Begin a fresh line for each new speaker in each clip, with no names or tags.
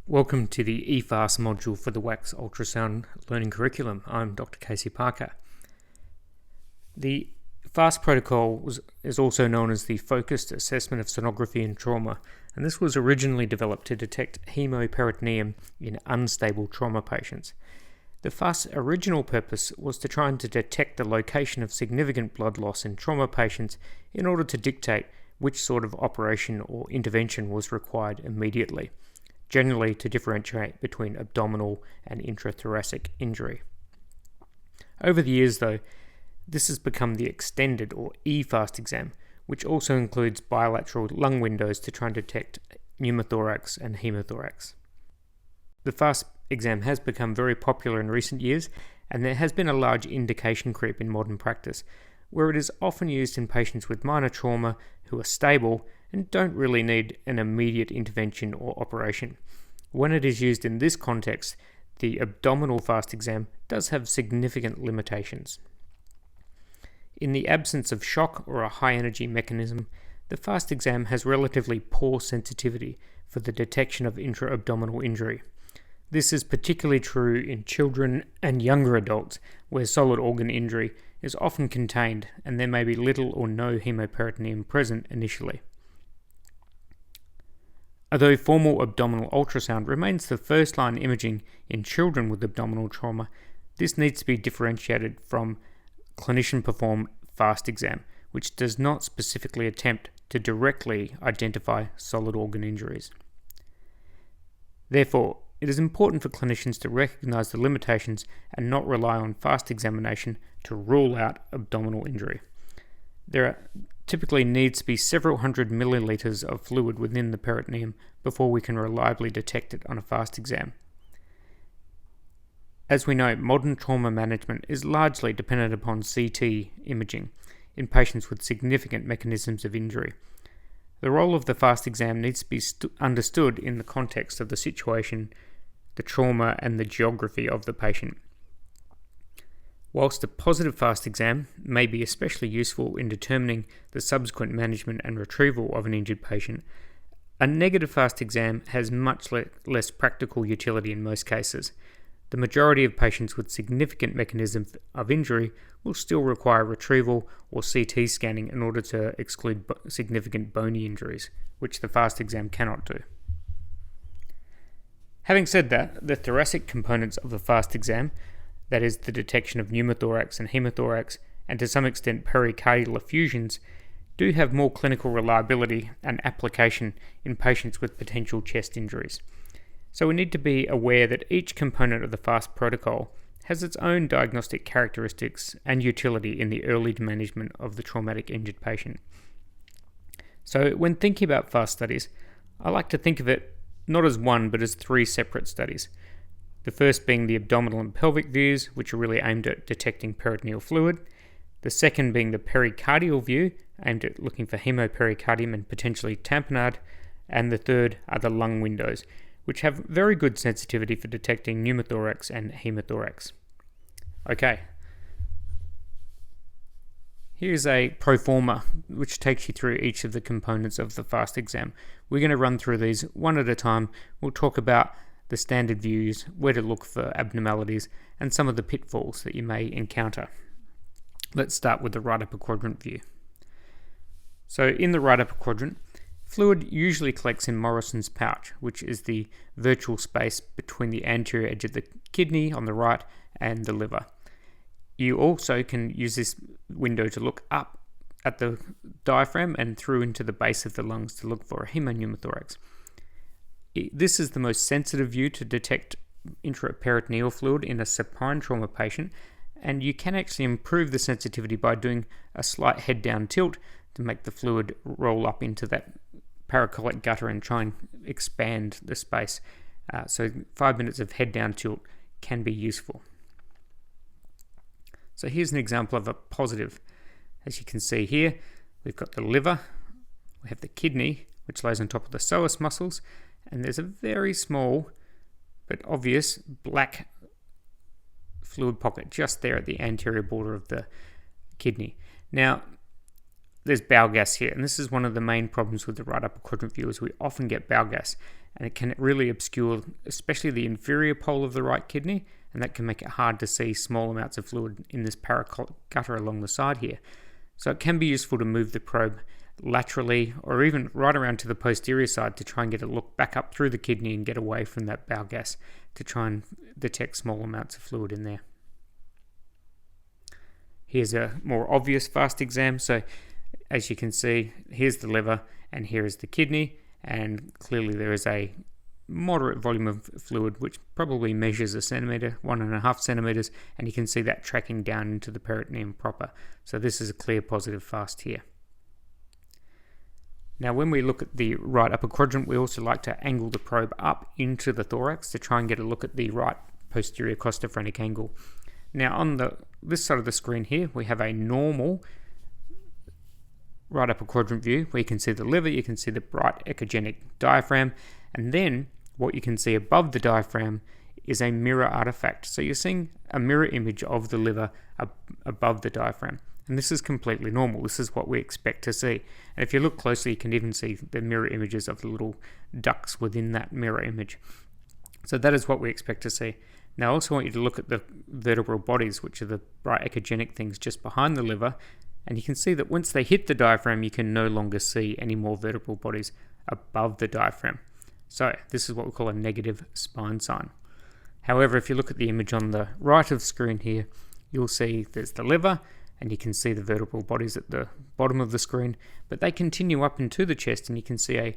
Welcome to the eFAST module for the WACS ultrasound learning curriculum. I'm Dr. Casey Parker. The FAST protocol is also known as the Focused Assessment of Sonography and Trauma, and this was originally developed to detect hemoperitoneum in unstable trauma patients. The FAST's original purpose was to try and to detect the location of significant blood loss in trauma patients in order to dictate which sort of operation or intervention was required immediately, generally to differentiate between abdominal and intrathoracic injury. Over the years, though, this has become the extended or eFAST exam, which also includes bilateral lung windows to try and detect pneumothorax and hemothorax. The FAST exam has become very popular in recent years, and there has been a large indication creep in modern practice, where it is often used in patients with minor trauma who are stable and don't really need an immediate intervention or operation. When it is used in this context, the abdominal FAST exam does have significant limitations. In the absence of shock or a high-energy mechanism, the FAST exam has relatively poor sensitivity for the detection of intra-abdominal injury. This is particularly true in children and younger adults, where solid organ injury is often contained and there may be little or no hemoperitoneum present initially. Although formal abdominal ultrasound remains the first-line imaging in children with abdominal trauma, this needs to be differentiated from clinician-performed FAST exam, which does not specifically attempt to directly identify solid organ injuries. Therefore, it is important for clinicians to recognize the limitations and not rely on FAST examination to rule out abdominal injury. There typically needs to be several hundred milliliters of fluid within the peritoneum before we can reliably detect it on a FAST exam. As we know, modern trauma management is largely dependent upon CT imaging in patients with significant mechanisms of injury. The role of the FAST exam needs to be understood in the context of the situation, the trauma, and the geography of the patient. Whilst a positive FAST exam may be especially useful in determining the subsequent management and retrieval of an injured patient, a negative FAST exam has much less practical utility in most cases. The majority of patients with significant mechanisms of injury will still require retrieval or CT scanning in order to exclude significant bony injuries, which the FAST exam cannot do. Having said that, the thoracic components of the FAST exam, that is, the detection of pneumothorax and hemothorax, and to some extent pericardial effusions, do have more clinical reliability and application in patients with potential chest injuries. So we need to be aware that each component of the FAST protocol has its own diagnostic characteristics and utility in the early management of the traumatic injured patient. So when thinking about FAST studies, I like to think of it not as one but as three separate studies. The first being the abdominal and pelvic views, which are really aimed at detecting peritoneal fluid. The second being the pericardial view, aimed at looking for hemopericardium and potentially tamponade. And the third are the lung windows, which have very good sensitivity for detecting pneumothorax and hemothorax. Okay. Here's a pro forma which takes you through each of the components of the FAST exam. We're going to run through these one at a time. We'll talk about the standard views, where to look for abnormalities, and some of the pitfalls that you may encounter. Let's start with the right upper quadrant view. So in the right upper quadrant, fluid usually collects in Morrison's pouch, which is the virtual space between the anterior edge of the kidney on the right and the liver. You also can use this window to look up at the diaphragm and through into the base of the lungs to look for a hemopneumothorax. This is the most sensitive view to detect intraperitoneal fluid in a supine trauma patient, and you can actually improve the sensitivity by doing a slight head down tilt to make the fluid roll up into that paracolic gutter and try and expand the space. So 5 minutes of head down tilt can be useful. So here's an example of a positive. As you can see here, we've got the liver, we have the kidney, which lays on top of the psoas muscles, and there's a very small but obvious black fluid pocket just there at the anterior border of the kidney. Now, there's bowel gas here, and this is one of the main problems with the right upper quadrant view is we often get bowel gas. and it can really obscure especially the inferior pole of the right kidney, and that can make it hard to see small amounts of fluid in this paragutter along the side here. So it can be useful to move the probe laterally or even right around to the posterior side to try and get a look back up through the kidney and get away from that bowel gas to try and detect small amounts of fluid in there. Here's a more obvious fast exam. So as you can see, here's the liver and here is the kidney, and clearly there is a moderate volume of fluid which probably measures a centimeter, 1.5 centimeters, and you can see that tracking down into the peritoneum proper. So this is a clear positive fast here. Now when we look at the right upper quadrant, we also like to angle the probe up into the thorax to try and get a look at the right posterior costophrenic angle. Now on this side of the screen here, we have a normal right upper quadrant view where you can see the liver, you can see the right echogenic diaphragm, and then what you can see above the diaphragm is a mirror artifact. So you're seeing a mirror image of the liver above the diaphragm. And this is completely normal. This is what we expect to see. And if you look closely, you can even see the mirror images of the little ducts within that mirror image. So that is what we expect to see. Now I also want you to look at the vertebral bodies, which are the right echogenic things just behind the liver. And you can see that once they hit the diaphragm, you can no longer see any more vertebral bodies above the diaphragm. So this is what we call a negative spine sign. However, if you look at the image on the right of the screen here, you'll see there's the liver, and you can see the vertebral bodies at the bottom of the screen, but they continue up into the chest, and you can see a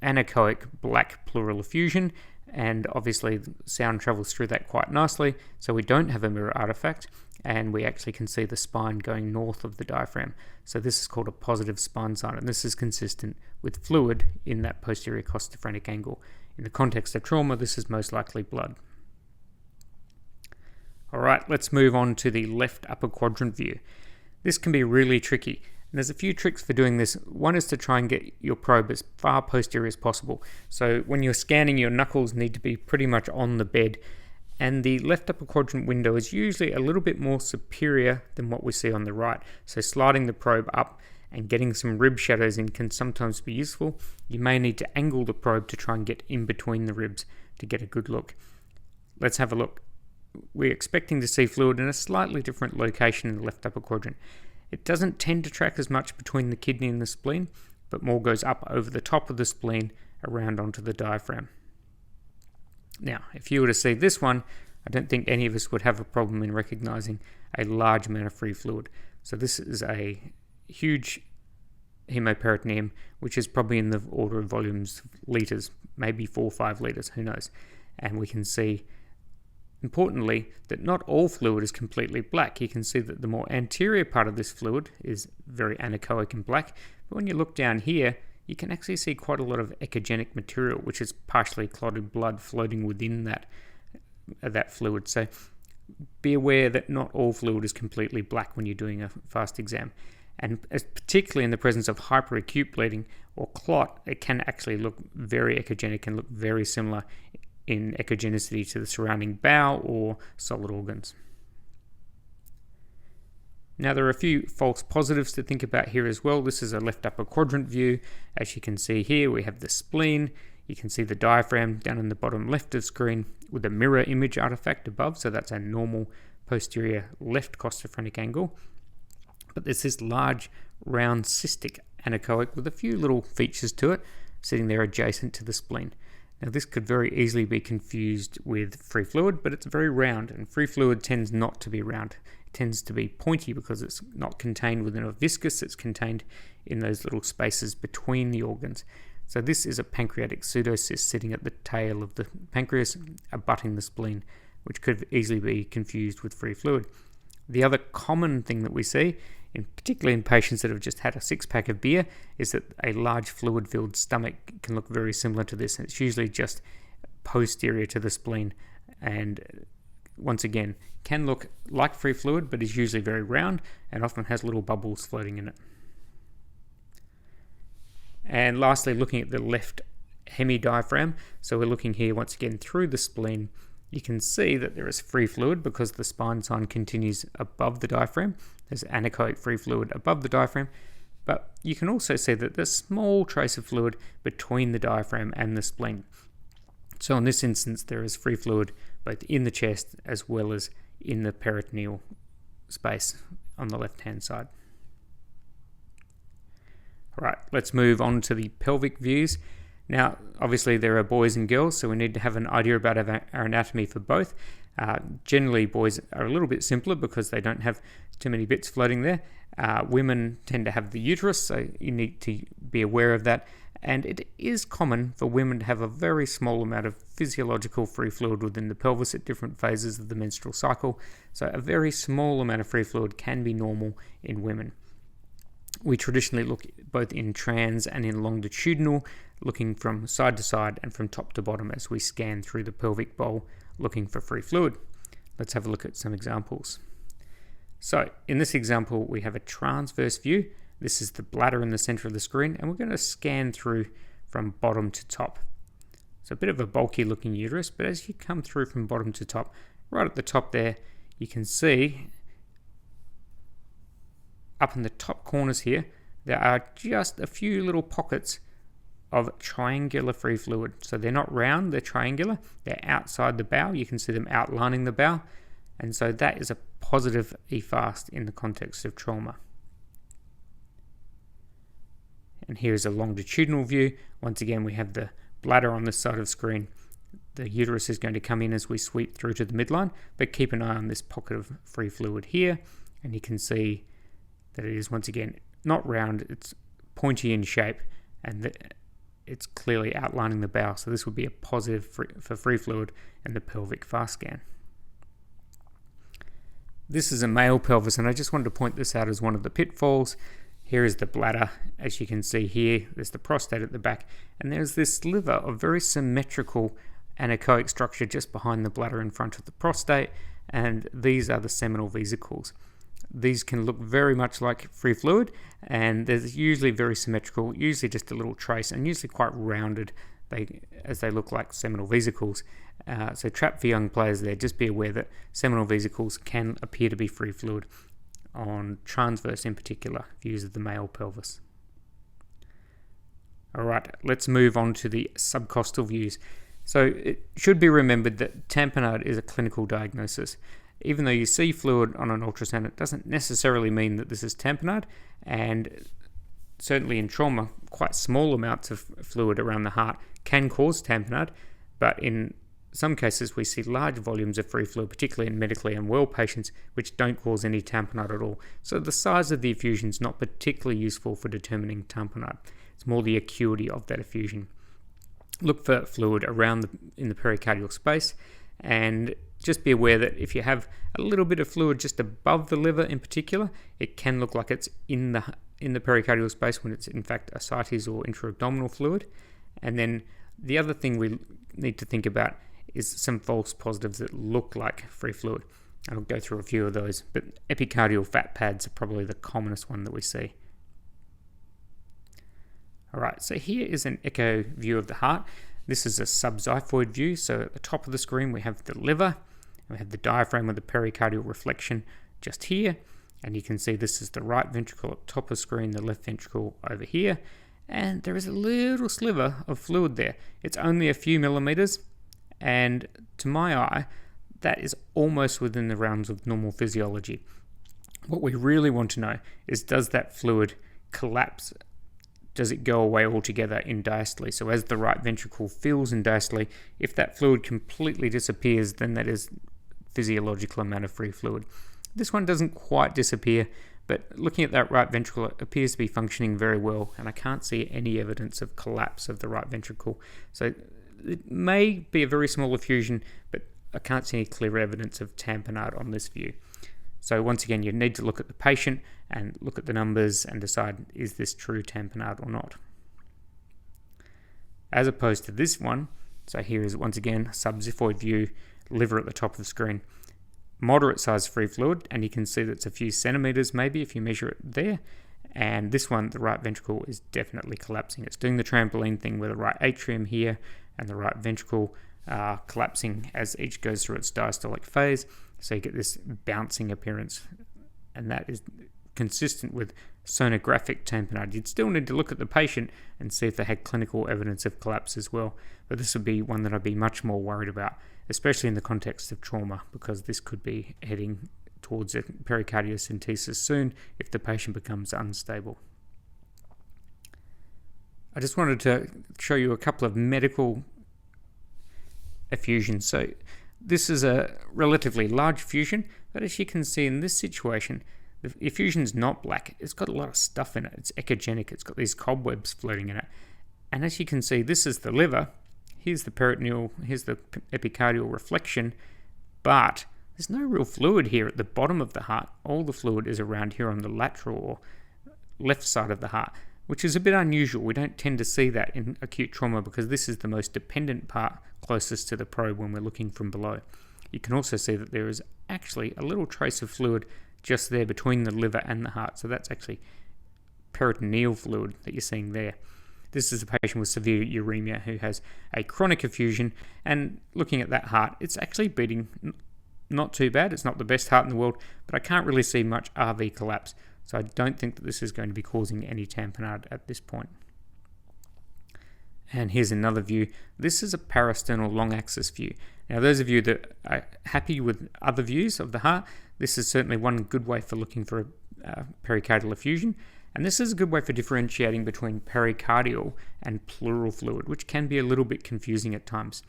anechoic black pleural effusion, and obviously sound travels through that quite nicely, so we don't have a mirror artifact, and we actually can see the spine going north of the diaphragm. So this is called a positive spine sign, and this is consistent with fluid in that posterior costophrenic angle. In the context of trauma, this is most likely blood. Alright, let's move on to the left upper quadrant view. This can be really tricky, and there's a few tricks for doing this. One is to try and get your probe as far posterior as possible. So when you're scanning, your knuckles need to be pretty much on the bed, and the left upper quadrant window is usually a little bit more superior than what we see on the right. So sliding the probe up and getting some rib shadows in can sometimes be useful. You may need to angle the probe to try and get in between the ribs to get a good look. Let's have a look. We're expecting to see fluid in a slightly different location in the left upper quadrant. It doesn't tend to track as much between the kidney and the spleen, but more goes up over the top of the spleen around onto the diaphragm. Now, if you were to see this one, I don't think any of us would have a problem in recognizing a large amount of free fluid. So this is a huge hemoperitoneum, which is probably in the order of volumes, liters, maybe 4 or 5 liters, who knows. And we can see, importantly, that not all fluid is completely black. You can see that the more anterior part of this fluid is very anechoic and black, but when you look down here, you can actually see quite a lot of echogenic material, which is partially clotted blood floating within that fluid. So be aware that not all fluid is completely black when you're doing a fast exam. And particularly in the presence of hyperacute bleeding or clot, it can actually look very echogenic and look very similar in echogenicity to the surrounding bowel or solid organs. Now there are a few false positives to think about here as well. This is a left upper quadrant view. As you can see here, we have the spleen. You can see the diaphragm down in the bottom left of the screen with a mirror image artifact above. So that's a normal posterior left costophrenic angle. But there's this large, round, cystic anechoic with a few little features to it sitting there adjacent to the spleen. Now this could very easily be confused with free fluid, but it's very round, and free fluid tends not to be round. It tends to be pointy because it's not contained within a viscus, it's contained in those little spaces between the organs. So this is a pancreatic pseudocyst sitting at the tail of the pancreas, abutting the spleen, which could easily be confused with free fluid. The other common thing that we see, particularly in patients that have just had a 6-pack of beer, is that a large fluid-filled stomach can look very similar to this, and it's usually just posterior to the spleen, and once again, can look like free fluid, but is usually very round and often has little bubbles floating in it. And lastly, looking at the left hemidiaphragm, so we're looking here once again through the spleen. You can see that there is free fluid because the spine sign continues above the diaphragm. There's anechoic free fluid above the diaphragm, but you can also see that there's a small trace of fluid between the diaphragm and the spleen. So in this instance, there is free fluid both in the chest as well as in the peritoneal space on the left-hand side. All right, let's move on to the pelvic views. Now, obviously there are boys and girls, so we need to have an idea about our anatomy for both. Generally, boys are a little bit simpler because they don't have too many bits floating there. Women tend to have the uterus, so you need to be aware of that. And it is common for women to have a very small amount of physiological free fluid within the pelvis at different phases of the menstrual cycle. So a very small amount of free fluid can be normal in women. We traditionally look both in trans and in longitudinal, looking from side to side and from top to bottom as we scan through the pelvic bowl looking for free fluid. Let's have a look at some examples. So in this example, we have a transverse view. This is the bladder in the center of the screen, and we're going to scan through from bottom to top. It's a bit of a bulky looking uterus, but as you come through from bottom to top, right at the top there, you can see up in the top corners here, there are just a few little pockets of triangular free fluid. So they're not round, they're triangular. They're outside the bowel. You can see them outlining the bowel. And so that is a positive EFAST in the context of trauma. And here's a longitudinal view. Once again, we have the bladder on this side of the screen. The uterus is going to come in as we sweep through to the midline, but keep an eye on this pocket of free fluid here. And you can see that it is, once again, not round, it's pointy in shape, and it's clearly outlining the bowel. So this would be a positive for free fluid in the pelvic FAST scan. This is a male pelvis, and I just wanted to point this out as one of the pitfalls. Here is the bladder. As you can see here, there's the prostate at the back, and there's this sliver of very symmetrical anechoic structure just behind the bladder in front of the prostate, and these are the seminal vesicles. These can look very much like free fluid, and they're usually very symmetrical, usually just a little trace, and usually quite rounded as they look like seminal vesicles. So trap for young players there, just be aware that seminal vesicles can appear to be free fluid on transverse, in particular, views of the male pelvis. Alright, let's move on to the subcostal views. So it should be remembered that tamponade is a clinical diagnosis. Even though you see fluid on an ultrasound, it doesn't necessarily mean that this is tamponade, and certainly in trauma, quite small amounts of fluid around the heart can cause tamponade, but in some cases we see large volumes of free fluid, particularly in medically unwell patients, which don't cause any tamponade at all. So the size of the effusion is not particularly useful for determining tamponade. It's more the acuity of that effusion. Look for fluid in the pericardial space, and just be aware that if you have a little bit of fluid just above the liver in particular, it can look like it's in the pericardial space when it's in fact ascites or intra-abdominal fluid. And then the other thing we need to think about is some false positives that look like free fluid. I'll go through a few of those, but epicardial fat pads are probably the commonest one that we see. Alright, so here is an echo view of the heart. This is a subxiphoid view, so at the top of the screen we have the liver, we have the diaphragm with the pericardial reflection just here, and you can see this is the right ventricle at the top of the screen, the left ventricle over here, and there is a little sliver of fluid there. It's only a few millimeters, and to my eye, that is almost within the realms of normal physiology. What we really want to know is, does that fluid collapse? Does it go away altogether in diastole? So as the right ventricle fills in diastole, if that fluid completely disappears, then that is physiological amount of free fluid. This one doesn't quite disappear, but looking at that right ventricle, it appears to be functioning very well, and I can't see any evidence of collapse of the right ventricle. So it may be a very small effusion, but I can't see any clear evidence of tamponade on this view. So once again, you need to look at the patient and look at the numbers and decide, is this true tamponade or not? As opposed to this one, so here is once again subxiphoid view, liver at the top of the screen. Moderate size free fluid, and you can see that it's a few centimeters maybe if you measure it there. And this one, the right ventricle is definitely collapsing. It's doing the trampoline thing with the right atrium here and the right ventricle collapsing as each goes through its diastolic phase. So you get this bouncing appearance, and that is consistent with sonographic tamponade. You'd still need to look at the patient and see if they had clinical evidence of collapse as well, but this would be one that I'd be much more worried about, especially in the context of trauma, because this could be heading towards a pericardiocentesis soon if the patient becomes unstable. I just wanted to show you a couple of medical effusions. So this is a relatively large effusion, but as you can see in this situation, the effusion's not black. It's got a lot of stuff in it. It's echogenic. It's got these cobwebs floating in it. And as you can see, this is the liver. Here's the peritoneal, here's the epicardial reflection, but there's no real fluid here at the bottom of the heart. All the fluid is around here on the lateral or left side of the heart, which is a bit unusual. We don't tend to see that in acute trauma because this is the most dependent part closest to the probe when we're looking from below. You can also see that there is actually a little trace of fluid just there between the liver and the heart. So that's actually peritoneal fluid that you're seeing there. This is a patient with severe uremia who has a chronic effusion, and looking at that heart, it's actually beating not too bad. It's not the best heart in the world, but I can't really see much RV collapse. So I don't think that this is going to be causing any tamponade at this point. And here's another view. This is a parasternal long axis view. Now, those of you that are happy with other views of the heart, this is certainly one good way for looking for a pericardial effusion. And this is a good way for differentiating between pericardial and pleural fluid, which can be a little bit confusing at times.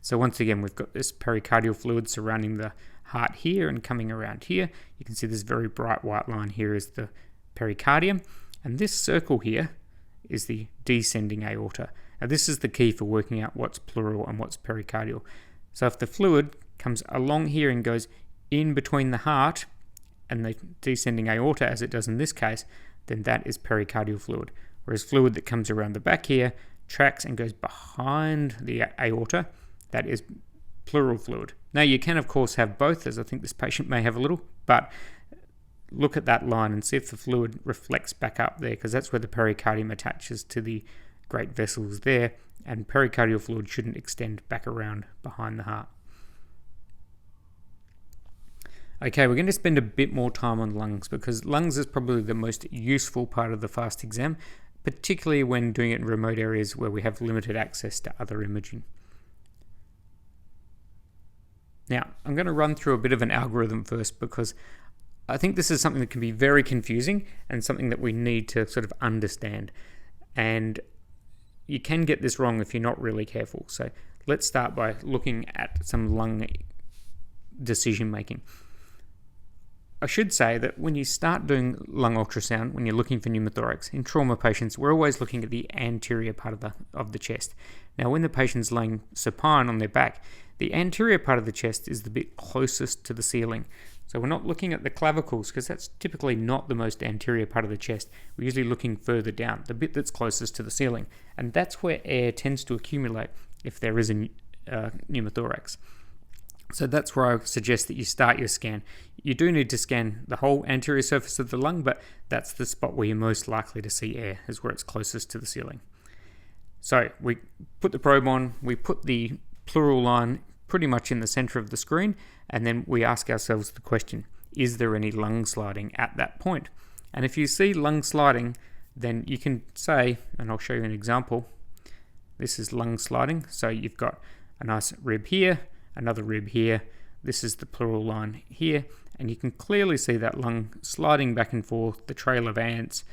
So once again, we've got this pericardial fluid surrounding the heart here and coming around here. You can see this very bright white line here is the pericardium. And this circle here is the descending aorta. Now this is the key for working out what's pleural and what's pericardial. So if the fluid comes along here and goes in between the heart and the descending aorta, as it does in this case, then that is pericardial fluid. Whereas fluid that comes around the back here, tracks and goes behind the aorta, that is pleural fluid. Now you can of course have both, as I think this patient may have a little, but look at that line and see if the fluid reflects back up there, because that's where the pericardium attaches to the great vessels there, and pericardial fluid shouldn't extend back around behind the heart. Okay, we're going to spend a bit more time on lungs, because lungs is probably the most useful part of the FAST exam, particularly when doing it in remote areas where we have limited access to other imaging. Now, I'm going to run through a bit of an algorithm first, because I think this is something that can be very confusing and something that we need to sort of understand. And you can get this wrong if you're not really careful. So let's start by looking at some lung decision making. I should say that when you start doing lung ultrasound, when you're looking for pneumothorax, in trauma patients, we're always looking at the anterior part of the chest. Now, when the patient's laying supine on their back, the anterior part of the chest is the bit closest to the ceiling. So we're not looking at the clavicles, because that's typically not the most anterior part of the chest. We're usually looking further down, the bit that's closest to the ceiling. And that's where air tends to accumulate if there is a pneumothorax. So that's where I suggest that you start your scan. You do need to scan the whole anterior surface of the lung, but that's the spot where you're most likely to see air, is where it's closest to the ceiling. So we put the probe on, we put the pleural line pretty much in the center of the screen, and then we ask ourselves the question, is there any lung sliding at that point? And if you see lung sliding, then you can say, and I'll show you an example, this is lung sliding. So you've got a nice rib here, another rib here, this is the pleural line here, and you can clearly see that lung sliding back and forth, the trail of ants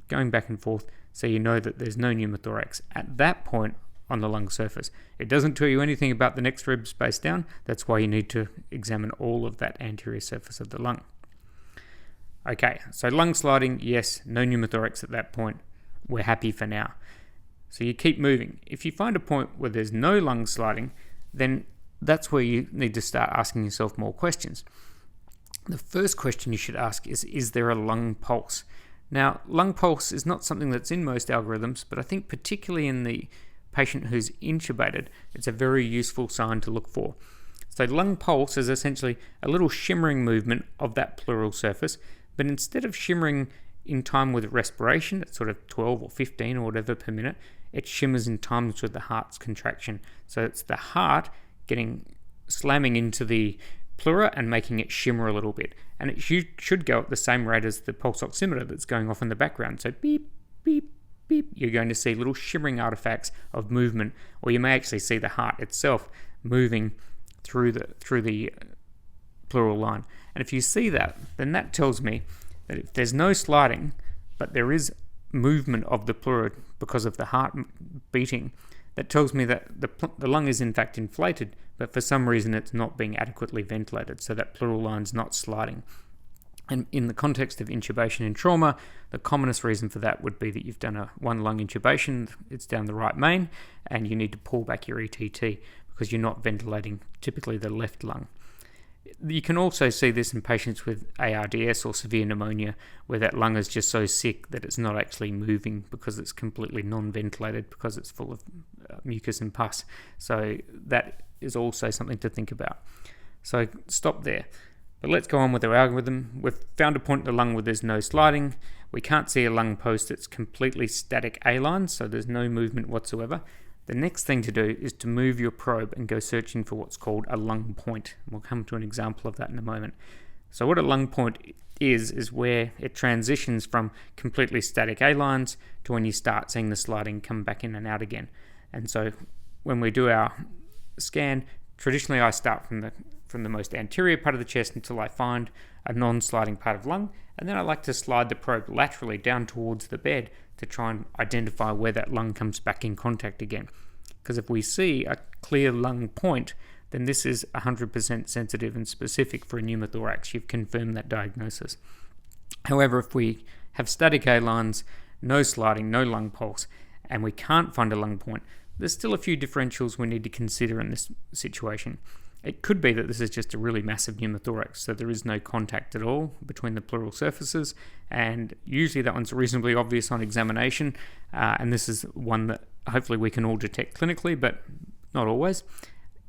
going back and forth, so you know that there's no pneumothorax at that point on the lung surface. It doesn't tell you anything about the next rib space down. That's why you need to examine all of that anterior surface of the lung. Okay, so lung sliding, yes, no pneumothorax at that point. We're happy for now. So you keep moving. If you find a point where there's no lung sliding, then that's where you need to start asking yourself more questions. The first question you should ask is there a lung pulse? Now, lung pulse is not something that's in most algorithms, but I think particularly in the patient who's intubated, it's a very useful sign to look for. So lung pulse is essentially a little shimmering movement of that pleural surface, but instead of shimmering in time with respiration at sort of 12 or 15 or whatever per minute, it shimmers in time with the heart's contraction. So it's the heart slamming into the pleura and making it shimmer a little bit. And it should go at the same rate as the pulse oximeter that's going off in the background. So beep, beep, beep. You're going to see little shimmering artifacts of movement, or you may actually see the heart itself moving through the pleural line. And if you see that, then that tells me that if there's no sliding, but there is movement of the pleura because of the heart beating, that tells me that the lung is in fact inflated, but for some reason it's not being adequately ventilated, so that pleural line's not sliding. And in the context of intubation and trauma, the commonest reason for that would be that you've done a one lung intubation, it's down the right main, and you need to pull back your ETT because you're not ventilating typically the left lung. You can also see this in patients with ARDS or severe pneumonia, where that lung is just so sick that it's not actually moving because it's completely non-ventilated because it's full of mucus and pus. So that is also something to think about. So stop there. But let's go on with our algorithm. We've found a point in the lung where there's no sliding. We can't see a lung post that's completely static A-line, so there's no movement whatsoever. The next thing to do is to move your probe and go searching for what's called a lung point. We'll come to an example of that in a moment. So what a lung point is where it transitions from completely static A-lines to when you start seeing the sliding come back in and out again. And so when we do our scan, traditionally I start from the most anterior part of the chest until I find a non-sliding part of lung, and then I like to slide the probe laterally down towards the bed to try and identify where that lung comes back in contact again. Because if we see a clear lung point, then this is 100% sensitive and specific for a pneumothorax. You've confirmed that diagnosis. However, if we have static A-lines, no sliding, no lung pulse, and we can't find a lung point, there's still a few differentials we need to consider in this situation. It could be that this is just a really massive pneumothorax, so there is no contact at all between the pleural surfaces, and usually that one's reasonably obvious on examination, and this is one that hopefully we can all detect clinically, but not always.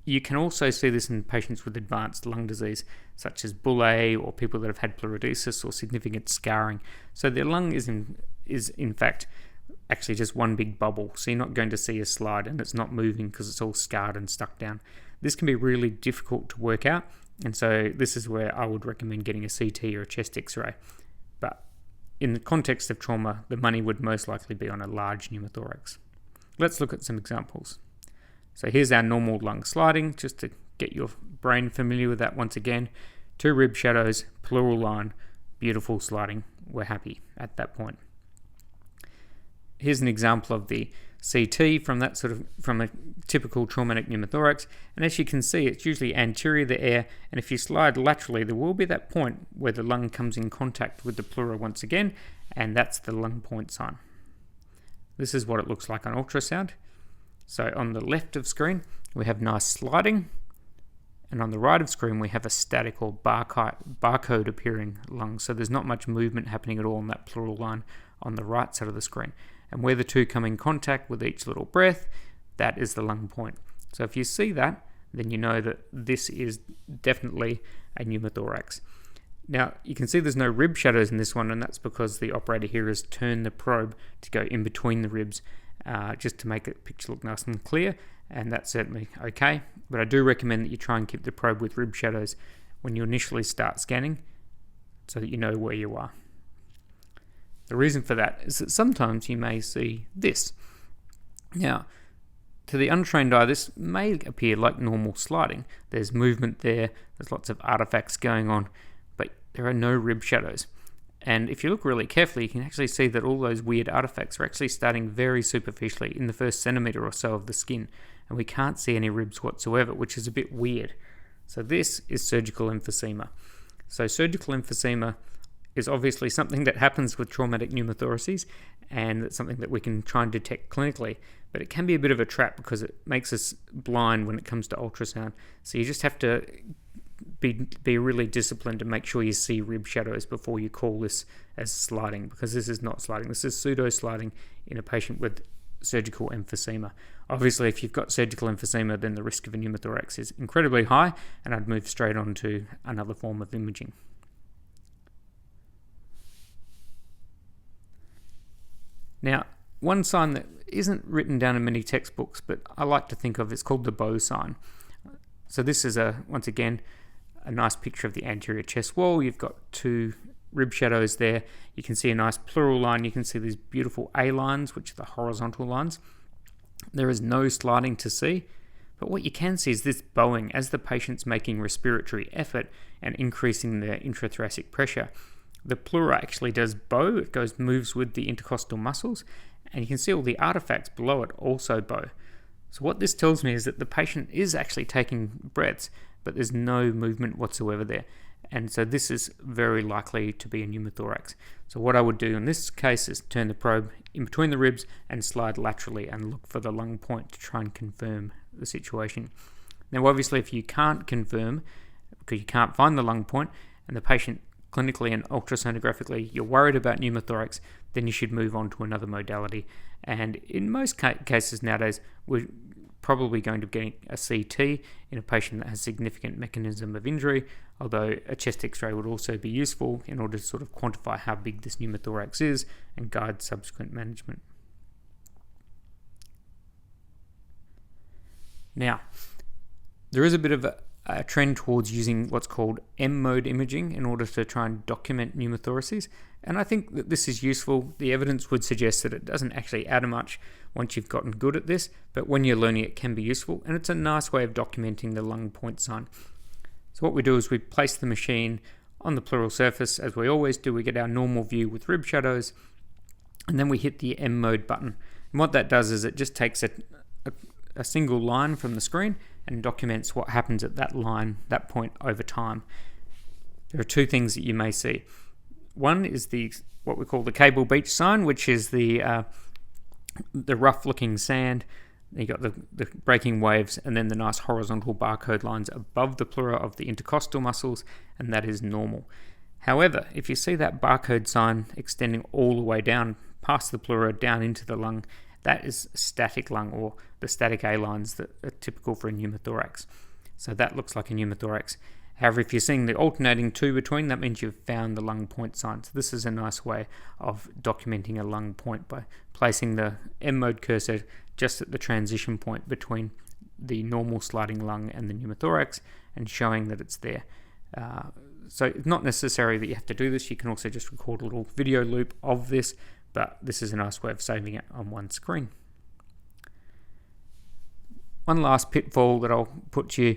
You can also see this in patients with advanced lung disease, such as Bull or people that have had pleurodesis or significant scarring. So their lung is in fact actually just one big bubble, so you're not going to see a slide, and it's not moving because it's all scarred and stuck down. This can be really difficult to work out, and so this is where I would recommend getting a CT or a chest X-ray. But in the context of trauma, the money would most likely be on a large pneumothorax. Let's look at some examples. So here's our normal lung sliding, just to get your brain familiar with that once again. 2 rib shadows, pleural line, beautiful sliding. We're happy at that point. Here's an example of the CT from a typical traumatic pneumothorax, and as you can see, it's usually anterior to the air, and if you slide laterally, there will be that point where the lung comes in contact with the pleura once again, and that's the lung point sign. This is what it looks like on ultrasound. So on the left of screen, we have nice sliding, and on the right of screen, we have a static or barcode appearing lung, so there's not much movement happening at all on that pleural line on the right side of the screen. And where the two come in contact with each little breath, that is the lung point. So if you see that, then you know that this is definitely a pneumothorax. Now, you can see there's no rib shadows in this one, and that's because the operator here has turned the probe to go in between the ribs, just to make the picture look nice and clear, and that's certainly okay. But I do recommend that you try and keep the probe with rib shadows when you initially start scanning, so that you know where you are. The reason for that is that sometimes you may see this. Now, to the untrained eye, this may appear like normal sliding. There's movement there, there's lots of artifacts going on, but there are no rib shadows. And if you look really carefully, you can actually see that all those weird artifacts are actually starting very superficially in the first centimetre or so of the skin, and we can't see any ribs whatsoever, which is a bit weird. So this is surgical emphysema. So surgical emphysema is obviously something that happens with traumatic pneumothoraces, and it's something that we can try and detect clinically, but it can be a bit of a trap because it makes us blind when it comes to ultrasound. So you just have to be really disciplined to make sure you see rib shadows before you call this as sliding, because this is not sliding. This is pseudo-sliding in a patient with surgical emphysema. Obviously, if you've got surgical emphysema, then the risk of a pneumothorax is incredibly high, and I'd move straight on to another form of imaging. Now, one sign that isn't written down in many textbooks, but I like to think of, it's called the bow sign. So this is once again, a nice picture of the anterior chest wall. You've got two rib shadows there. You can see a nice pleural line. You can see these beautiful A lines, which are the horizontal lines. There is no sliding to see, but what you can see is this bowing as the patient's making respiratory effort and increasing their intrathoracic pressure. The pleura actually does bow. It moves with the intercostal muscles, and you can see all the artifacts below it also bow. So what this tells me is that the patient is actually taking breaths, but there's no movement whatsoever there. And so this is very likely to be a pneumothorax. So what I would do in this case is turn the probe in between the ribs and slide laterally and look for the lung point to try and confirm the situation. Now obviously if you can't confirm, because you can't find the lung point, and the patient clinically and ultrasonographically you're worried about pneumothorax, then you should move on to another modality. And in most cases nowadays, we're probably going to be getting a CT in a patient that has significant mechanism of injury, although a chest x-ray would also be useful in order to sort of quantify how big this pneumothorax is and guide subsequent management. Now, there is a bit of a trend towards using what's called M-mode imaging in order to try and document pneumothoraces, and I think that this is useful. The evidence would suggest that it doesn't actually add much once you've gotten good at this, but when you're learning it can be useful, and it's a nice way of documenting the lung point sign. So what we do is we place the machine on the pleural surface, as we always do. We get our normal view with rib shadows, and then we hit the M-mode button. And what that does is it just takes a single line from the screen and documents what happens at that line, that point over time. There are two things that you may see. One is what we call the cable beach sign, which is the rough-looking sand. You got the breaking waves, and then the nice horizontal barcode lines above the pleura of the intercostal muscles, and that is normal. However, if you see that barcode sign extending all the way down past the pleura down into the lung, that is static lung, or the static A lines that are typical for a pneumothorax. So that looks like a pneumothorax. However, if you're seeing the alternating two between, that means you've found the lung point sign. So this is a nice way of documenting a lung point by placing the M-mode cursor just at the transition point between the normal sliding lung and the pneumothorax and showing that it's there. So it's not necessary that you have to do this. You can also just record a little video loop of this, but this is a nice way of saving it on one screen. One last pitfall that I'll put to you.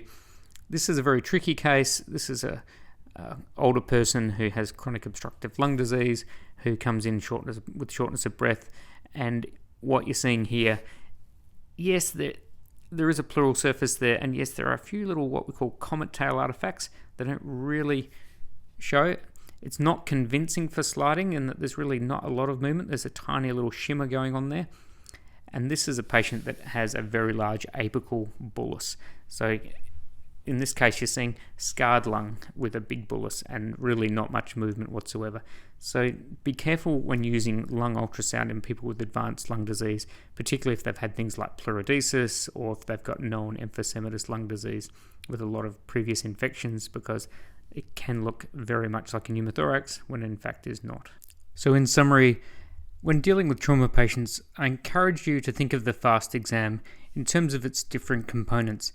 This is a very tricky case. This is a older person who has chronic obstructive lung disease, who comes in with shortness of breath. And what you're seeing here, yes, there is a pleural surface there, and yes, there are a few little what we call comet tail artifacts that don't really show. It's not convincing for sliding in that there's really not a lot of movement. There's a tiny little shimmer going on there. And this is a patient that has a very large apical bullous. So in this case, you're seeing scarred lung with a big bullous and really not much movement whatsoever. So be careful when using lung ultrasound in people with advanced lung disease, particularly if they've had things like pleurodesis or if they've got known emphysematous lung disease with a lot of previous infections, because it can look very much like a pneumothorax when in fact is not. So in summary, when dealing with trauma patients, I encourage you to think of the FAST exam in terms of its different components.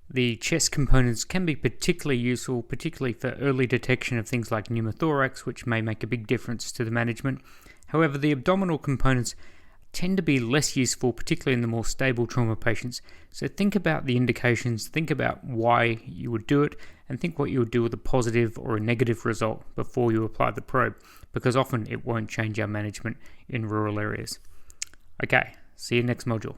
The chest components can be particularly useful, particularly for early detection of things like pneumothorax, which may make a big difference to the management. However, the abdominal components tend to be less useful, particularly in the more stable trauma patients. So think about the indications, think about why you would do it, and think what you would do with a positive or a negative result before you apply the probe, because often it won't change our management in rural areas. Okay, see you next module.